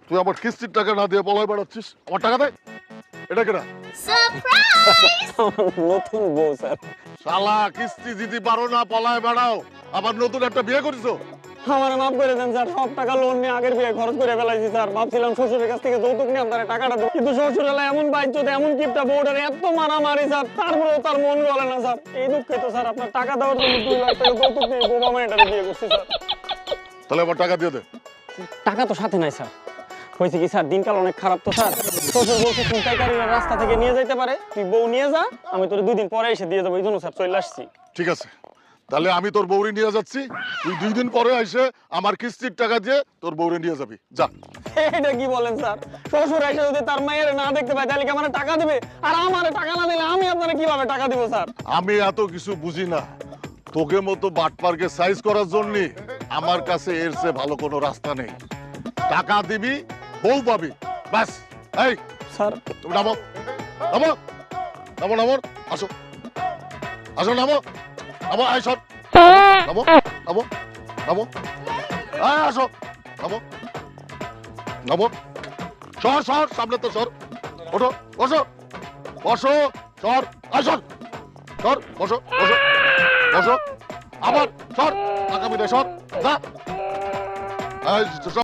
তুই আমার কিস্তির টাকা না দিয়ে পলায় বেড়াচ্ছিস, আমার টাকা দে। এটা কেনা সারপ্রাইজ! নতুন বউ স্যার। শালা, কিস্তি দিতে পারো না, পলায় বেড়াও, আবার নতুন একটা বিয়ে করেছো। আমার মাফ করে দেন স্যার, সব টাকা লোন নিয়ে আগের বিয়ে খরচ করে ফেলাইছি স্যার। ভাবছিলাম শ্বশুরের কাছ থেকে যৌতুক নিয়ে আপনার টাকাটা দেবো, কিন্তু শ্বশুর এলাকায় এমন বাইজ্জত, এমন কিপটা বউটার এত মারামারি স্যার, তারপরেও তার মন গলে না স্যার। এই দুঃখে তো স্যার আপনার টাকা দেওয়ার জন্য 2 লাখ টাকা যৌতুক নিয়ে বোবা মেয়েটারে বিয়ে করছি স্যার। তাহলে আমার টাকা দিয়ে দে। টাকা তো সাথে নাই স্যার। হয়েছে কি স্যার, দিনকাল অনেক খারাপ তো স্যার। শ্বশুর বলছে ছিনতাইকারীরা রাস্তা থেকে নিয়ে যাইতে পারে, তুই বউ নিয়ে যা, আমি তোর 2 দিন পরে এসে দিয়ে দেবো, এই জন্য স্যার চলে আসছি। ঠিক আছে, তাহলে আমি তোর বউরি নিয়ে যাচ্ছি, তুই 2 দিন পরে এসে আমার কিস্তির টাকা দিয়ে তোর বউরি নিয়ে যাবি, যা। এটা কি বলেন স্যার? শ্বশুর এসে যদি তার মেয়ের না দেখতে পায় তাহলে কি আমার টাকা দিবে? আর আমার টাকা না দিলে আমি আপনারা কিভাবে টাকা দিব স্যার? আমি এত কিছু বুঝি না, তোকে মতো বাটপারকে সাইজ করার জন্য আমার কাছে এর চেয়ে ভালো কোনো রাস্তা নেই। টাকা দিবি, বউ পাবি, ব্যাস। এই স্যার তুমি নামো, নামো, নামো, নামো, আসো, আসো, নামো, নামো, আয় সর, নামো, নামো, নামো, আয় আসো, নামো, নামো, সর, সর, সামনে তো সর, ওঠো, বসো, বসো, সর, আয় সর, সর, বসো, বসো, বসো, আবার সর, আগামী সর, যা, এই, সর।